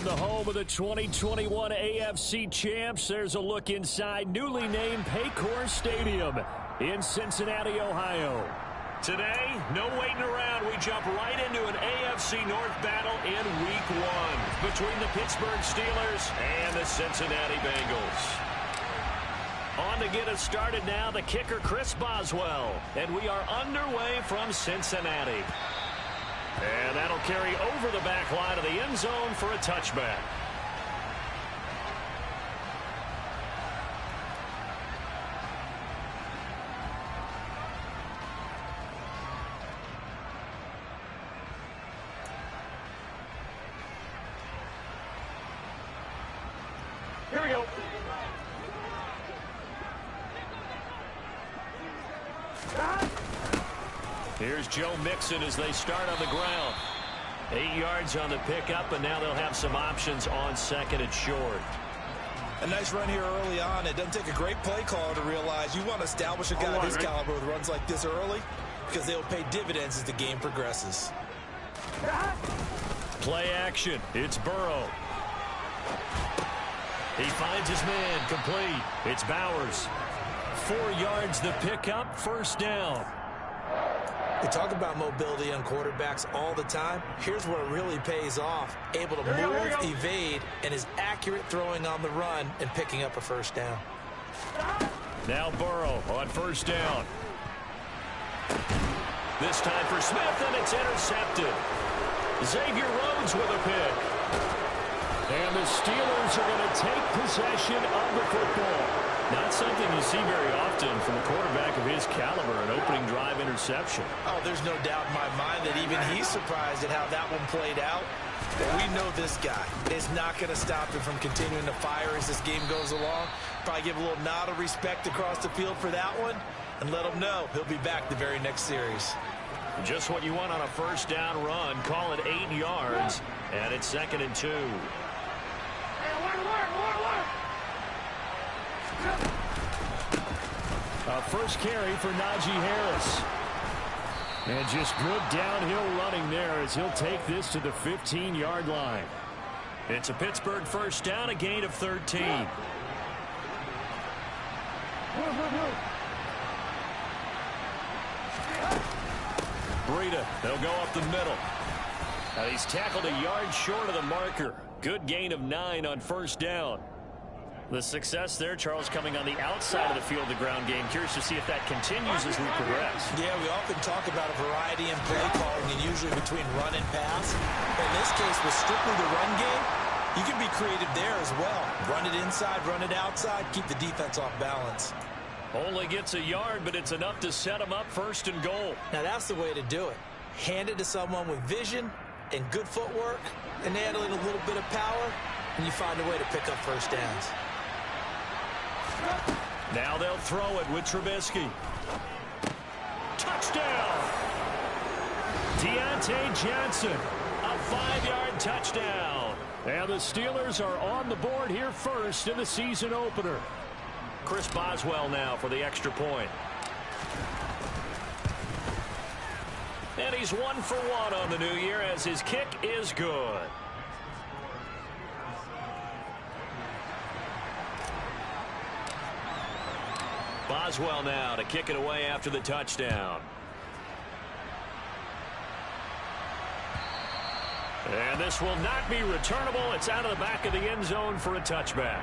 the home of the 2021 AFC champs, there's a look inside newly named Paycor Stadium in Cincinnati, Ohio. Today, no waiting around. We jump right into an AFC North battle in Week 1 between the Pittsburgh Steelers and the Cincinnati Bengals. On to get us started now, the kicker Chris Boswell. And we are underway from Cincinnati. And that'll carry over the back line of the end zone for a touchback. Here we go. Here's Joe Mixon as they start on the ground. 8 yards on the pickup, and now they'll have some options on second and short. A nice run here early on. It doesn't take a great play caller to realize you want to establish a guy of his caliber with runs like this early because they'll pay dividends as the game progresses. Play action. It's Burrow. He finds his man complete. It's Bowers. 4 yards the pickup, first down. We talk about mobility on quarterbacks all the time. Here's where it really pays off. Able to move, evade, and is accurate throwing on the run and picking up a first down. Now Burrow on first down. This time for Smith, and it's intercepted. Xavier Rhodes with a pick. And the Steelers are going to take possession of the football. Not something you see very often from a quarterback of his caliber, an opening drive interception. Oh, there's no doubt in my mind that even he's surprised at how that one played out. But we know this guy is not going to stop him from continuing to fire as this game goes along. Probably give a little nod of respect across the field for that one and let him know he'll be back the very next series. Just what you want on a first down run. Call it 8 yards, and it's 2nd and 2. A first carry for Najee Harris. And just good downhill running there as he'll take this to the 15-yard line. It's a Pittsburgh first down, a gain of 13. Breida, they'll go up the middle. And he's tackled a yard short of the marker. Good gain of 9 on first down. The success there, Charles, coming on the outside of the field, the ground game. Curious to see if that continues as we progress. Yeah, we often talk about a variety in play calling and usually between run and pass. But in this case, with strictly the run game, you can be creative there as well. Run it inside, run it outside, keep the defense off balance. Only gets a yard, but it's enough to set him up first and goal. Now that's the way to do it. Hand it to someone with vision and good footwork, and add in a little bit of power, and you find a way to pick up first downs. Now they'll throw it with Trubisky. Touchdown! Deontay Johnson, a 5-yard touchdown. And the Steelers are on the board here first in the season opener. Chris Boswell now for the extra point. And he's 1 for 1 on the new year as his kick is good. Boswell now to kick it away after the touchdown. And this will not be returnable. It's out of the back of the end zone for a touchback.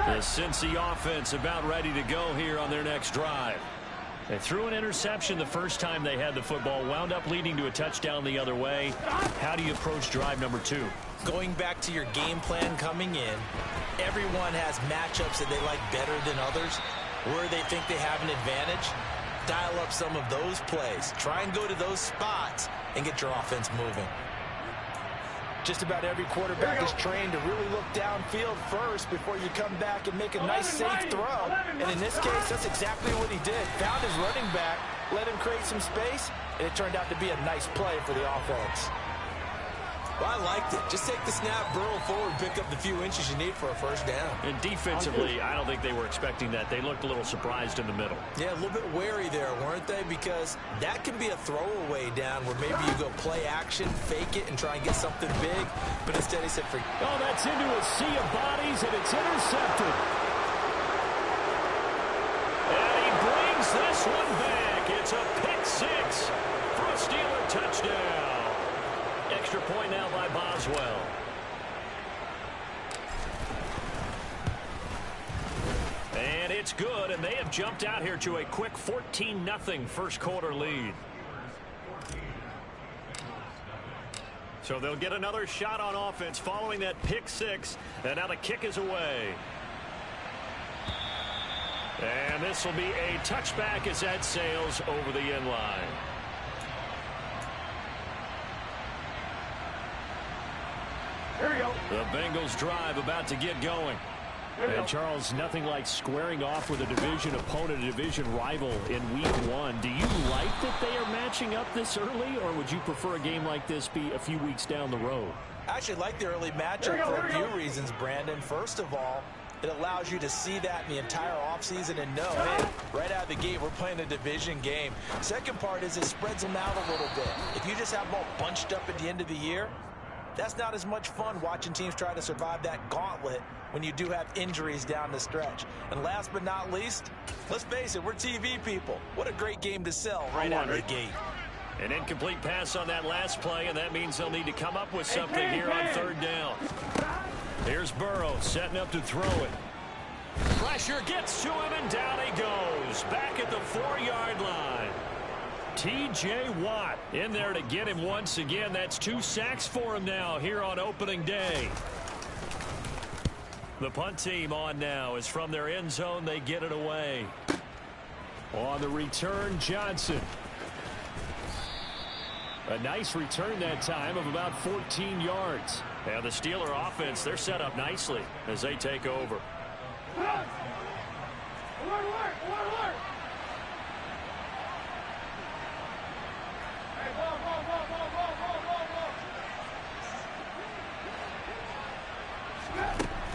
The Cincy offense about ready to go here on their next drive. They threw an interception the first time they had the football, wound up leading to a touchdown the other way. How do you approach drive number 2? Going back to your game plan coming in, everyone has matchups that they like better than others, where they think they have an advantage. Dial up some of those plays. Try and go to those spots and get your offense moving. Just about every quarterback is trained to really look downfield first before you come back and make a nice, safe throw. And in this case, that's exactly what he did. Found his running back, let him create some space, and it turned out to be a nice play for the offense. Well, I liked it. Just take the snap, burrow forward, pick up the few inches you need for a first down. And defensively, I don't think they were expecting that. They looked a little surprised in the middle. Yeah, a little bit wary there, weren't they? Because that can be a throwaway down where maybe you go play action, fake it, and try and get something big. But instead he said, oh, that's into a sea of bodies, and it's intercepted. And he brings this one back. It's a pick six for a Steeler touchdown. Extra point now by Boswell. And it's good, and they have jumped out here to a quick 14-0 first quarter lead. So they'll get another shot on offense following that pick six, and now the kick is away. And this will be a touchback as that sails over the end line. Here we go. The Bengals drive about to get going. And Charles, nothing like squaring off with a division opponent, a division rival in week one. Do you like that they are matching up this early, or would you prefer a game like this be a few weeks down the road? I actually like the early matchup for a few reasons, Brandon. First of all, it allows you to see that in the entire offseason and know, hey, right out of the gate, we're playing a division game. Second part is it spreads them out a little bit. If you just have them all bunched up at the end of the year, that's not as much fun watching teams try to survive that gauntlet when you do have injuries down the stretch. And last but not least, let's face it, we're TV people. What a great game to sell right out of the gate. An incomplete pass on that last play, and that means they'll need to come up with something here on third down. Here's Burrow setting up to throw it. Pressure gets to him, and down he goes. Back at the 4-yard line. T.J. Watt in there to get him once again. That's 2 sacks for him now here on opening day. The punt team on now is from their end zone. They get it away. On the return, Johnson. A nice return that time of about 14 yards. And the Steeler offense, they're set up nicely as they take over.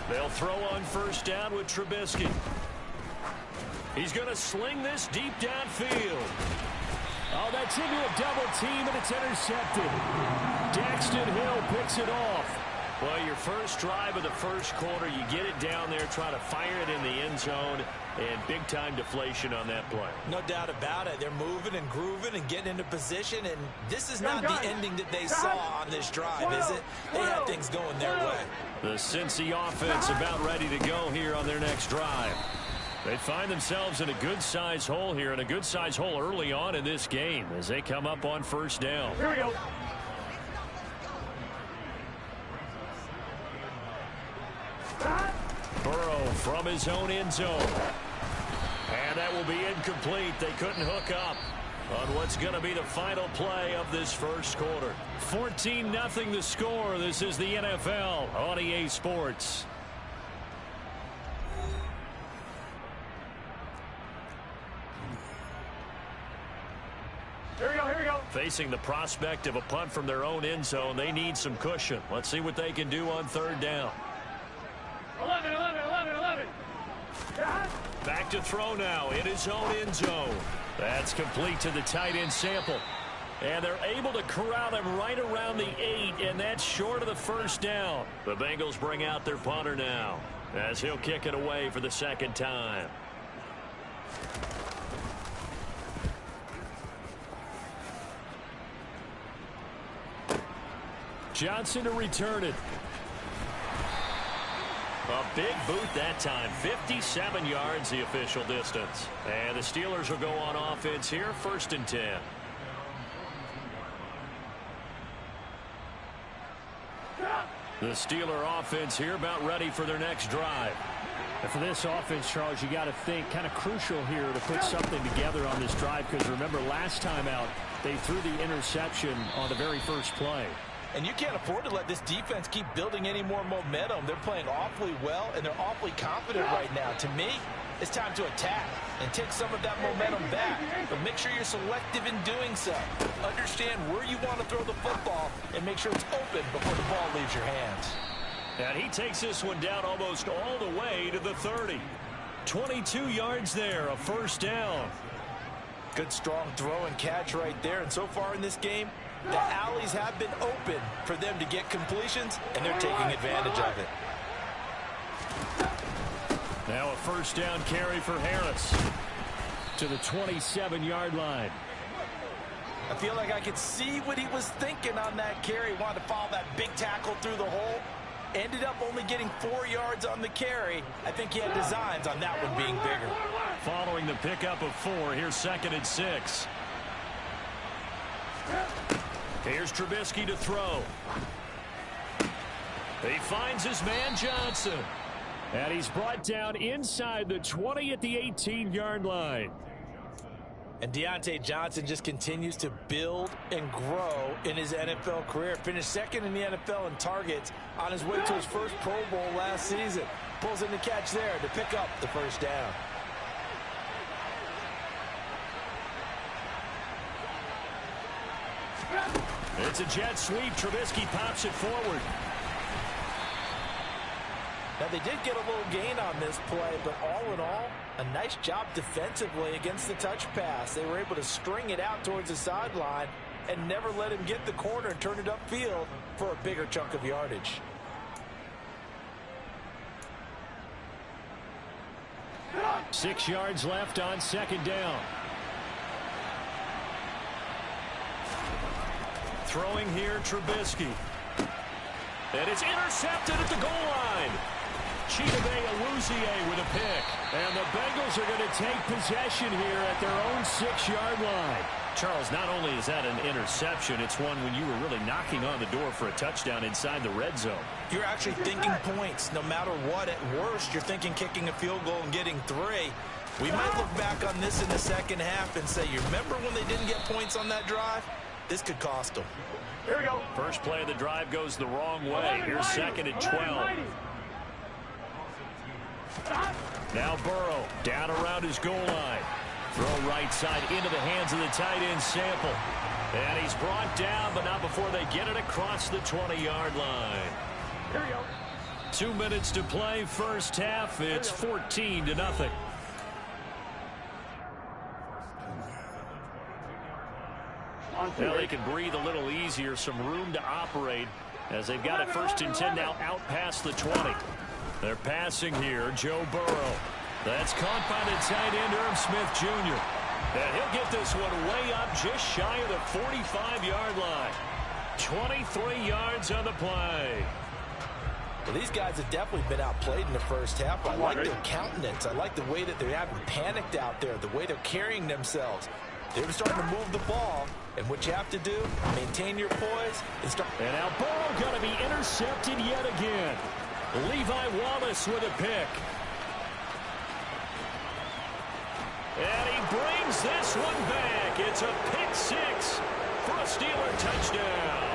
They'll throw on first down with Trubisky. He's going to sling this deep downfield. Oh, that's into a double team, and it's intercepted. Daxton Hill picks it off. Well, your first drive of the first quarter, you get it down there, try to fire it in the end zone, and big-time deflation on that play. No doubt about it. They're moving and grooving and getting into position, and this is not the ending that they saw on this drive, is it? They had things going their way. The Cincy offense about ready to go here on their next drive. They find themselves in a good-sized hole here, and a good-sized hole early on in this game as they come up on first down. Here we go. Burrow from his own end zone. And that will be incomplete. They couldn't hook up on what's going to be the final play of this first quarter. 14-0 the score. This is the NFL on EA Sports. Here we go, here we go. Facing the prospect of a punt from their own end zone, they need some cushion. Let's see what they can do on third down. 11. Back to throw now in his own end zone. That's complete to the tight end Sample. And they're able to corral him right around the 8, and that's short of the first down. The Bengals bring out their punter now as he'll kick it away for the second time. Johnson to return it. A big boot that time. 57 yards the official distance. And the Steelers will go on offense here, 1st and 10. The Steeler offense here about ready for their next drive. And for this offense, Charles, you got to think kind of crucial here to put something together on this drive, because remember last time out they threw the interception on the very first play. And you can't afford to let this defense keep building any more momentum. They're playing awfully well, and they're awfully confident right now. To me, it's time to attack and take some of that momentum back. But make sure you're selective in doing so. Understand where you want to throw the football and make sure it's open before the ball leaves your hands. And he takes this one down almost all the way to the 30. 22 yards there, a first down. Good strong throw and catch right there. And so far in this game, the alleys have been open for them to get completions, and they're taking advantage of it. Now a first down carry for Harris to the 27-yard line. I feel like I could see what he was thinking on that carry. Wanted to follow that big tackle through the hole. Ended up only getting 4 yards on the carry. I think he had designs on that one being bigger. Following the pickup of 4, here's 2nd and 6. Here's Trubisky to throw. He finds his man Johnson. And he's brought down inside the 20 at the 18-yard line. And Deontay Johnson just continues to build and grow in his NFL career. Finished 2nd in the NFL in targets on his way to his first Pro Bowl last season. Pulls in the catch there to pick up the first down. It's a jet sweep. Trubisky pops it forward. Now, they did get a little gain on this play, but all in all, a nice job defensively against the touch pass. They were able to string it out towards the sideline and never let him get the corner and turn it upfield for a bigger chunk of yardage. Six yards left on 2nd down. Throwing here, Trubisky. And it's intercepted at the goal line. Chidobe Awuzie with a pick. And the Bengals are going to take possession here at their own 6-yard line. Charles, not only is that an interception, it's one when you were really knocking on the door for a touchdown inside the red zone. You're actually thinking points. No matter what, at worst, you're thinking kicking a field goal and getting 3. We might look back on this in the second half and say, you remember when they didn't get points on that drive? This could cost them. Here we go. First play of the drive goes the wrong way. Here's 2nd and 12. Now Burrow down around his goal line. Throw right side into the hands of the tight end Sample. And he's brought down, but not before they get it across the 20-yard line. Here we go. 2 minutes to play first half. It's 14-0. Now they can breathe a little easier, some room to operate as they've got a 1st and 10 now out past the 20. They're passing here, Joe Burrow. That's caught by the tight end, Irv Smith Jr. And he'll get this one way up just shy of the 45-yard line. 23 yards on the play. Well, these guys have definitely been outplayed in the first half. I like their countenance. I like the way that they haven't panicked out there, the way they're carrying themselves. They're starting to move the ball, and what you have to do, maintain your poise. And now Burrow going to be intercepted yet again. Levi Wallace with a pick. And he brings this one back. It's a pick 6 for a Steeler touchdown.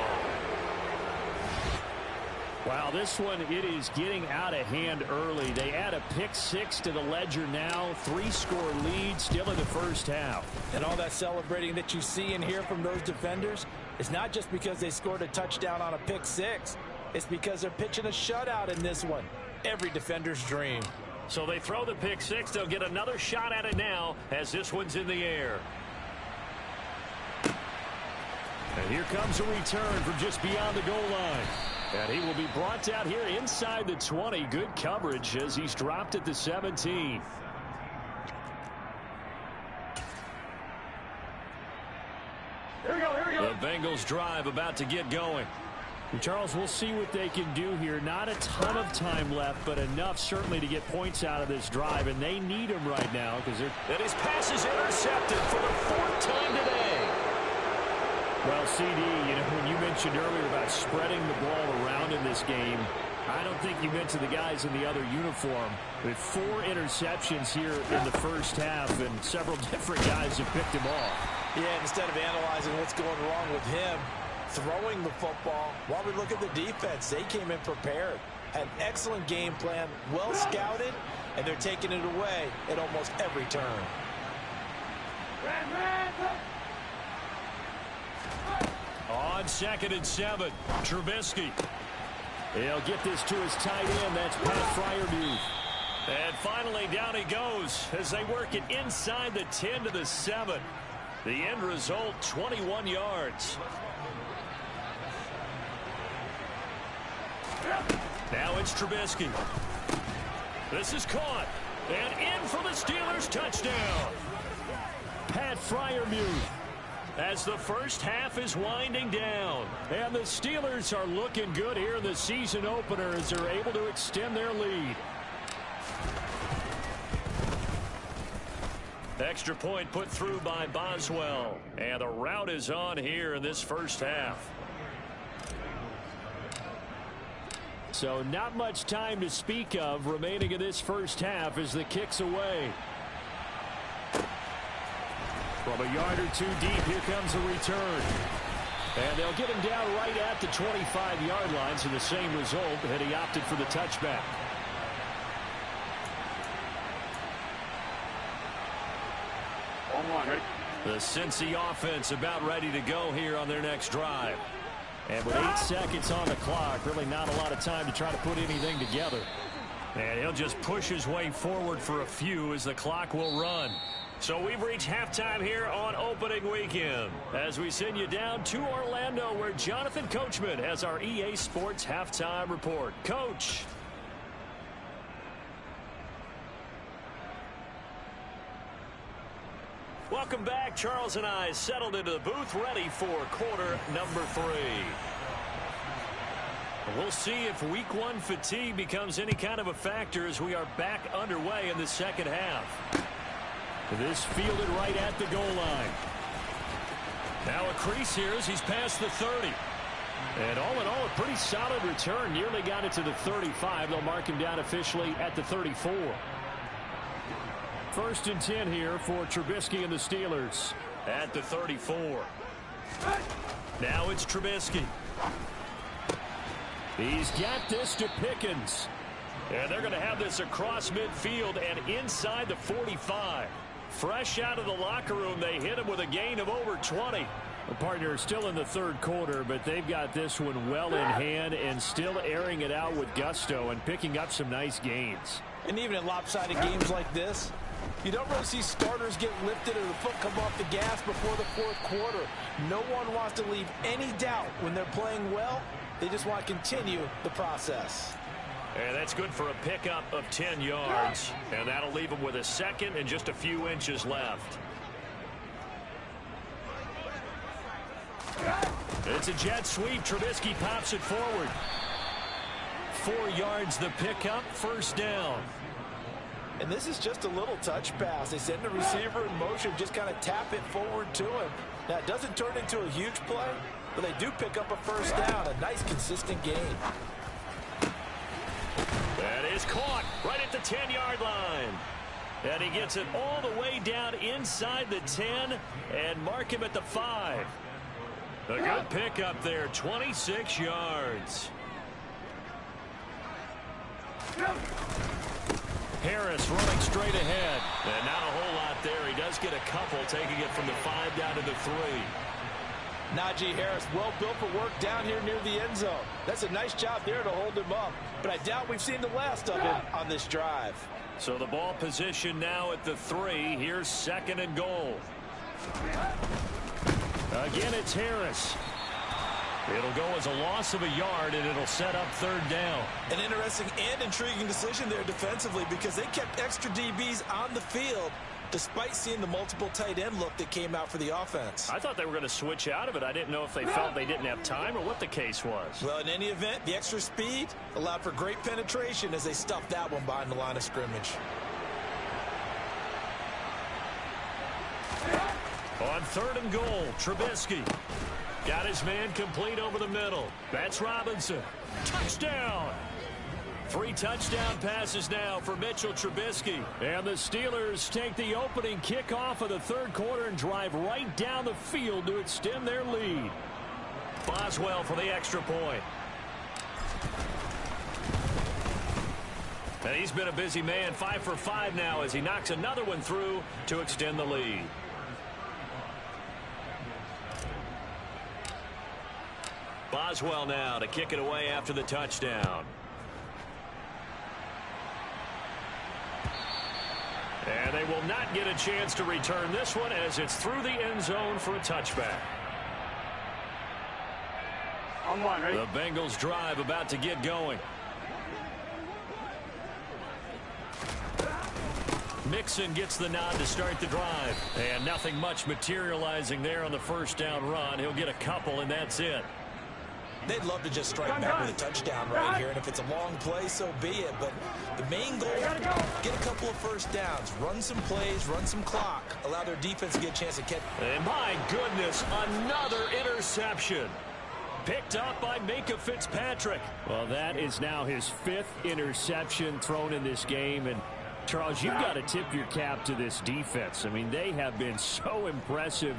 Wow, this one, it is getting out of hand early. They add a pick 6 to the ledger now. 3-score lead still in the first half. And all that celebrating that you see and hear from those defenders is not just because they scored a touchdown on a pick 6. It's because they're pitching a shutout in this one. Every defender's dream. So they throw the pick 6. They'll get another shot at it now as this one's in the air. And here comes a return from just beyond the goal line. And he will be brought down here inside the 20. Good coverage as he's dropped at the 17. Here we go, here we go. The Bengals drive about to get going. And Charles, we'll see what they can do here. Not a ton of time left, but enough certainly to get points out of this drive, and they need them right now because they're... And his pass is intercepted for the 4th time today. Well, CD, you know, when you mentioned earlier about spreading the ball around in this game, I don't think you mentioned the guys in the other uniform. With 4 interceptions here in the first half, and several different guys have picked him off. Yeah, instead of analyzing what's going wrong with him, throwing the football, while we look at the defense, they came in prepared. Had an excellent game plan, well scouted, and they're taking it away at almost every turn. On 2nd and 7, Trubisky. He'll get this to his tight end. That's Pat Freiermuth. And finally, down he goes as they work it inside the 10 to the 7. The end result, 21 yards. Now it's Trubisky. This is caught. And in for the Steelers, touchdown. Pat Freiermuth. As the first half is winding down. And the Steelers are looking good here in the season opener as they're able to extend their lead. Extra point put through by Boswell. And the route is on here in this first half. So not much time to speak of remaining in this first half as the kick's away. From a yard or two deep, here comes a return. And they'll get him down right at the 25-yard line, so the same result, and he opted for the touchback. The Cincy offense about ready to go here on their next drive. And with 8 seconds on the clock, really not a lot of time to try to put anything together. And he'll just push his way forward for a few as the clock will run. So we've reached halftime here on opening weekend as we send you down to Orlando where Jonathan Coachman has our EA Sports halftime report. Coach. Welcome back. Charles and I settled into the booth ready for quarter number 3. We'll see if week 1 fatigue becomes any kind of a factor as we are back underway in the second half. This fielded right at the goal line. Now a crease here as he's past the 30. And all in all, a pretty solid return. Nearly got it to the 35. They'll mark him down officially at the 34. 1st and 10 here for Trubisky and the Steelers at the 34. Now it's Trubisky. He's got this to Pickens. And they're going to have this across midfield and inside the 45. Fresh out of the locker room, they hit him with a gain of over 20. The partner is still in the 3rd quarter, but they've got this one well in hand and still airing it out with gusto and picking up some nice gains. And even in lopsided games like this, you don't really see starters get lifted or the foot come off the gas before the 4th quarter. No one wants to leave any doubt when they're playing well. They just want to continue the process. And that's good for a pickup of 10 yards. And that'll leave him with a second and just a few inches left. It's a jet sweep. Trubisky pops it forward. 4 yards the pickup, 1st down. And this is just a little touch pass. They send the receiver in motion, just kind of tap it forward to him. Now, it doesn't turn into a huge play, but they do pick up a 1st down, a nice consistent gain. That is caught right at the 10-yard line. And he gets it all the way down inside the 10 and mark him at the 5. A good pickup there, 26 yards. Harris running straight ahead. And not a whole lot there. He does get a couple, taking it from the 5 down to the 3. Najee Harris, well built for work down here near the end zone. That's a nice job there to hold him up. But I doubt we've seen the last of him on this drive. So the ball position now at the 3. Here's 2nd and goal. Again, it's Harris. It'll go as a loss of a yard, and it'll set up 3rd down. An interesting and intriguing decision there defensively because they kept extra DBs on the field despite seeing the multiple tight end look that came out for the offense. I thought they were going to switch out of it. I didn't know if they felt they didn't have time or what the case was. Well, in any event, the extra speed allowed for great penetration as they stuffed that one behind the line of scrimmage. On 3rd and goal, Trubisky. Got his man complete over the middle. That's Robinson. Touchdown! 3 touchdown passes now for Mitchell Trubisky. And the Steelers take the opening kickoff of the 3rd quarter and drive right down the field to extend their lead. Boswell for the extra point. And he's been a busy man, 5 for 5 now as he knocks another one through to extend the lead. Boswell now to kick it away after the touchdown. And they will not get a chance to return this one as it's through the end zone for a touchback. On one, ready? The Bengals drive about to get going. Mixon gets the nod to start the drive. And nothing much materializing there on the first down run. He'll get a couple, and that's it. They'd love to just strike back with a touchdown right here, and if it's a long play, so be it. But the main goal, get a couple of first downs, run some plays, run some clock, allow their defense to get a chance to catch. And my goodness, another interception. Picked up by Minkah Fitzpatrick. Well, that is now his 5th interception thrown in this game. And, Charles, you've got to tip your cap to this defense. I mean, they have been so impressive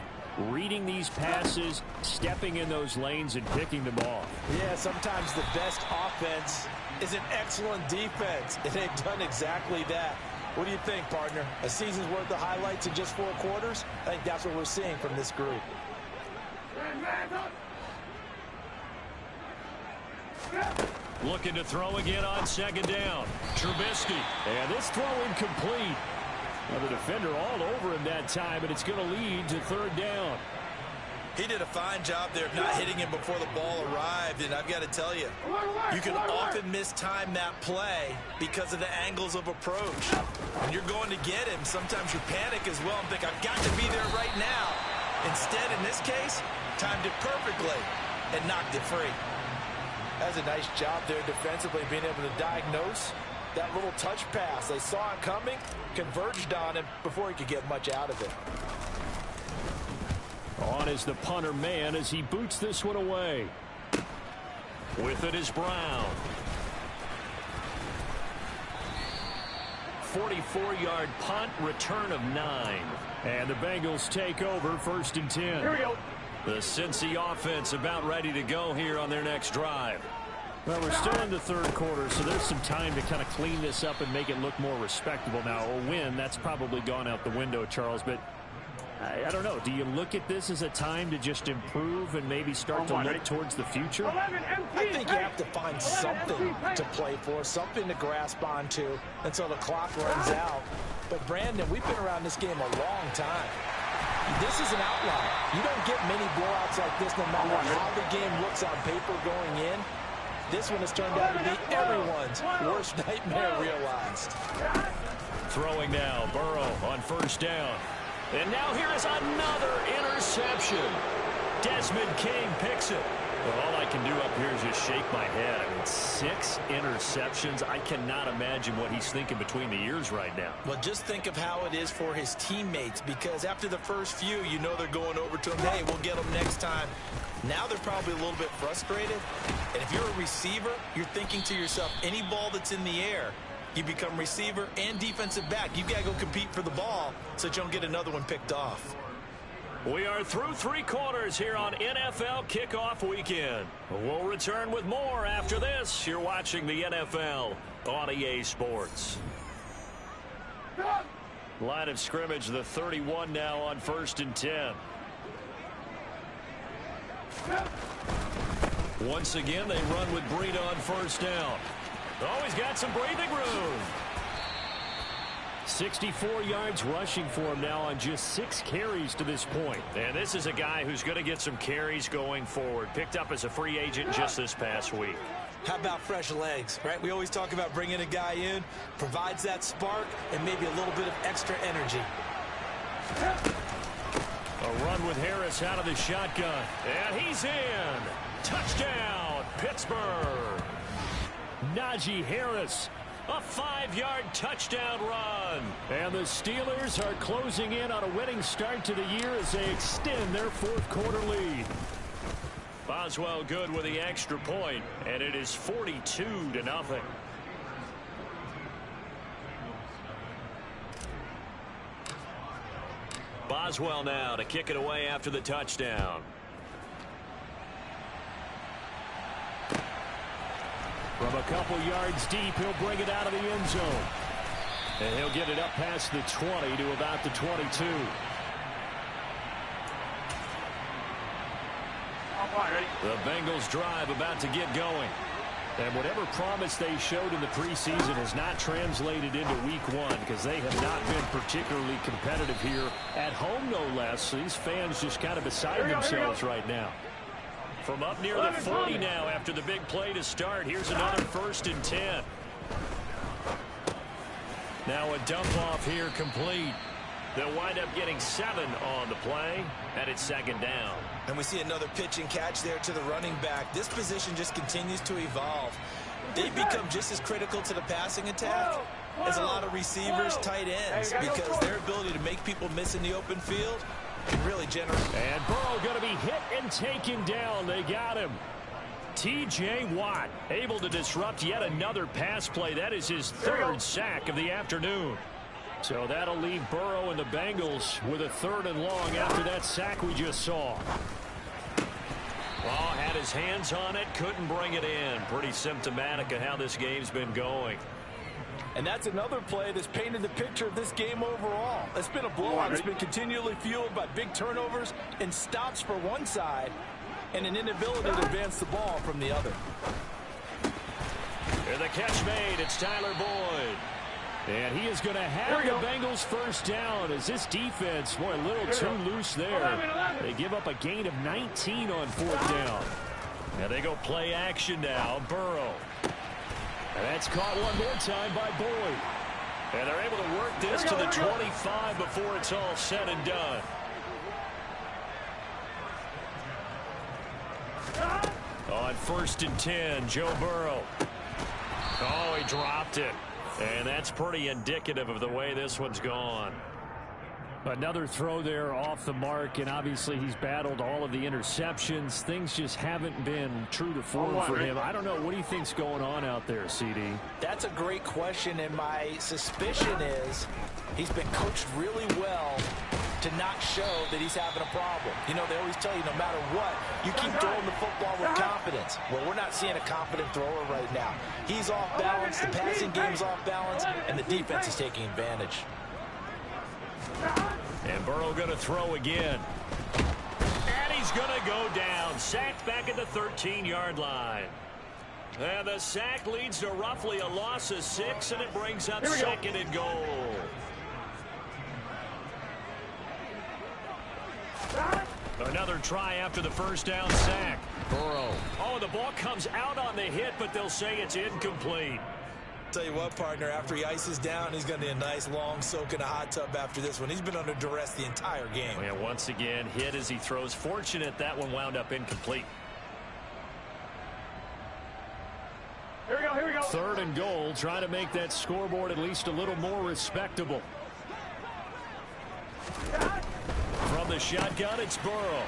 reading these passes, stepping in those lanes, and picking them off. Yeah, sometimes the best offense is an excellent defense, and they've done exactly that. What do you think, partner? A season's worth of highlights in just 4 quarters? I think that's what we're seeing from this group. Looking to throw again on second down. Trubisky. And this throw incomplete. Well, the defender all over him that time, and it's going to lead to third down. He did a fine job there of not hitting him before the ball arrived, and I've got to tell you, you can often mistime that play because of the angles of approach. When you're going to get him, sometimes you panic as well and think, I've got to be there right now. Instead, in this case, timed it perfectly and knocked it free. That's a nice job there defensively, being able to diagnose that little touch pass. They saw it coming, converged on him before he could get much out of it. On is the punter man as he boots this one away. With it is Brown. 44-yard punt, return of 9. And the Bengals take over 1st and 10. Here we go. The Cincy offense about ready to go here on their next drive. Well, we're still in the third quarter, so there's some time to kind of clean this up and make it look more respectable now. A win, that's probably gone out the window, Charles, but I don't know. Do you look at this as a time to just improve and maybe start to look towards the future? I think you have to find something to play for, something to grasp onto until the clock runs out. But, Brandon, we've been around this game a long time. This is an outlier. You don't get many blowouts like this no matter how the game looks on paper going in. This one has turned out to be everyone's worst nightmare realized. Throwing now, Burrow on first down. And now here is another interception. Desmond King picks it. Well, all I can do up here is just shake my head. I mean, 6 interceptions. I cannot imagine what he's thinking between the ears right now. Well, just think of how it is for his teammates, because after the first few, you know they're going over to him, hey, we'll get them next time. Now they're probably a little bit frustrated. And if you're a receiver, you're thinking to yourself, any ball that's in the air, you become receiver and defensive back. You got to go compete for the ball so that you don't get another one picked off. We are through 3 quarters here on NFL Kickoff Weekend. We'll return with more after this. You're watching the NFL on EA Sports. Line of scrimmage, the 31 now on 1st and 10. Once again, they run with Breida on first down. Oh, he's got some breathing room. 64 yards rushing for him now on just 6 carries to this point. And this is a guy who's going to get some carries going forward. Picked up as a free agent just this past week. How about fresh legs, right? We always talk about bringing a guy in, provides that spark and maybe a little bit of extra energy. A run with Harris out of the shotgun. And he's in. Touchdown, Pittsburgh. Najee Harris. A 5-yard touchdown run. And the Steelers are closing in on a winning start to the year as they extend their 4th quarter lead. Boswell good with the extra point, and it is 42-0. Boswell now to kick it away after the touchdown. From a couple yards deep, he'll bring it out of the end zone. And he'll get it up past the 20 to about the 22. The Bengals drive about to get going. And whatever promise they showed in the preseason has not translated into week one because they have not been particularly competitive here at home, no less. These fans just kind of beside themselves right now. From up near the 40 now after the big play to start. Here's another 1st and 10. Now a dump off here complete. They'll wind up getting 7 on the play, and it's 2nd down. And we see another pitch and catch there to the running back. This position just continues to evolve. They become just as critical to the passing attack as a lot of receivers, tight ends, because their ability to make people miss in the open field can really generate. And Burrow going to be hit and taken down. They got him. T.J. Watt able to disrupt yet another pass play. That is his 3rd sack of the afternoon. So that'll leave Burrow and the Bengals with a 3rd and long after that sack we just saw. Oh, had his hands on it, couldn't bring it in. Pretty symptomatic of how this game's been going. And that's another play that's painted the picture of this game overall. It's been a blowout. It's been continually fueled by big turnovers and stops for one side and an inability to advance the ball from the other. And the catch made. It's Tyler Boyd. And he is going to have the Bengals 1st down as this defense, boy, a little too loose there. They give up a gain of 19 on 4th down. And they go play action now. Burrow. And that's caught one more time by Boyd. And they're able to work this to the 25 before it's all said and done. On 1st and 10, Joe Burrow. Oh, he dropped it. And that's pretty indicative of the way this one's gone. Another throw there off the mark, and obviously he's battled all of the interceptions. Things just haven't been true to form for him. I don't know. What do you think's going on out there, CD? That's a great question, and my suspicion is he's been coached really well to not show that he's having a problem. You know, they always tell you no matter what, you keep throwing the football with confidence. Well, we're not seeing a confident thrower right now. He's off balance, the passing game's off balance, and the defense is taking advantage. And Burrow going to throw again. And he's going to go down. Sacked back at the 13-yard line. And the sack leads to roughly a loss of 6, and it brings up 2nd and goal. Another try after the 1st down sack. Burrow. Oh, the ball comes out on the hit, but they'll say it's incomplete. Tell you what, partner, after he ices down, he's going to need a nice long soak in a hot tub after this one. He's been under duress the entire game. And once again, hit as he throws. Fortunate that one wound up incomplete. Here we go. 3rd and goal, trying to make that scoreboard at least a little more respectable. From the shotgun, it's Burrow.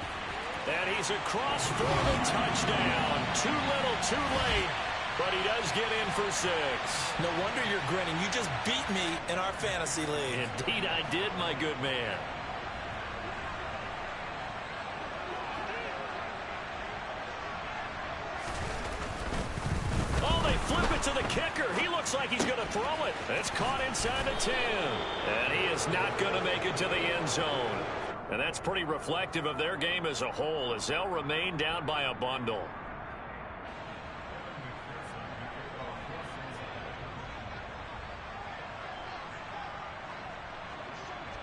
And he's across for the touchdown. Too little, too late. But he does get in for 6. No wonder you're grinning. You just beat me in our fantasy league. Indeed I did, my good man. Oh, they flip it to the kicker. He looks like he's going to throw it. It's caught inside the 10. And he is not going to make it to the end zone. And that's pretty reflective of their game as a whole as they'll remain down by a bundle.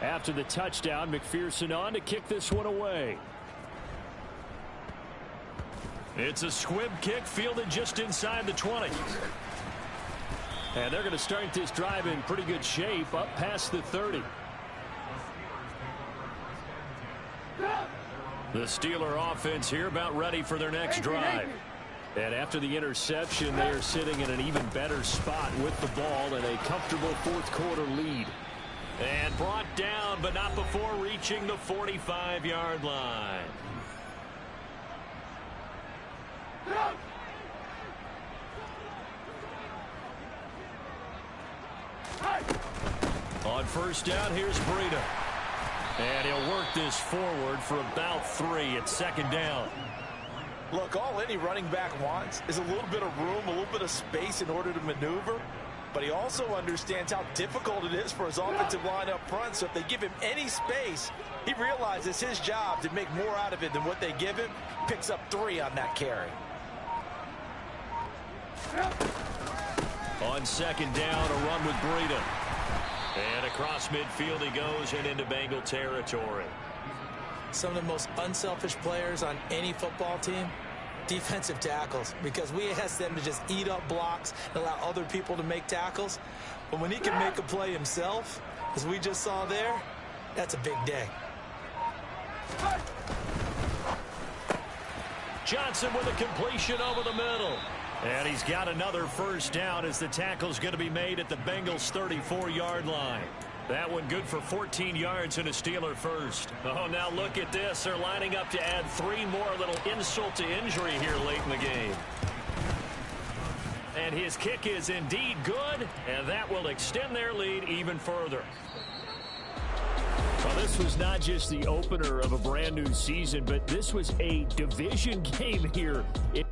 After the touchdown, McPherson on to kick this one away. It's a squib kick fielded just inside the 20. And they're going to start this drive in pretty good shape up past the 30. The Steeler offense here about ready for their next drive. And after the interception, they are sitting in an even better spot with the ball and a comfortable 4th quarter lead. And brought down, but not before reaching the 45-yard line. On 1st down, here's Breida. And he'll work this forward for about 3 at 2nd down. Look, all any running back wants is a little bit of room, a little bit of space in order to maneuver. But he also understands how difficult it is for his offensive line up front. So if they give him any space, he realizes his job to make more out of it than what they give him. Picks up 3 on that carry. On second down, a run with Breida. And across midfield he goes and into Bengal territory. Some of the most unselfish players on any football team, defensive tackles, because we ask them to just eat up blocks and allow other people to make tackles. But when he can make a play himself, as we just saw there, that's a big day. Johnson with a completion over the middle. And he's got another first down as the tackle's going to be made at the Bengals' 34-yard line. That one good for 14 yards and a Steeler first. Oh, now look at this. They're lining up to add 3 more, little insult to injury here late in the game. And his kick is indeed good, and that will extend their lead even further. Well, this was not just the opener of a brand new season, but this was a division game here in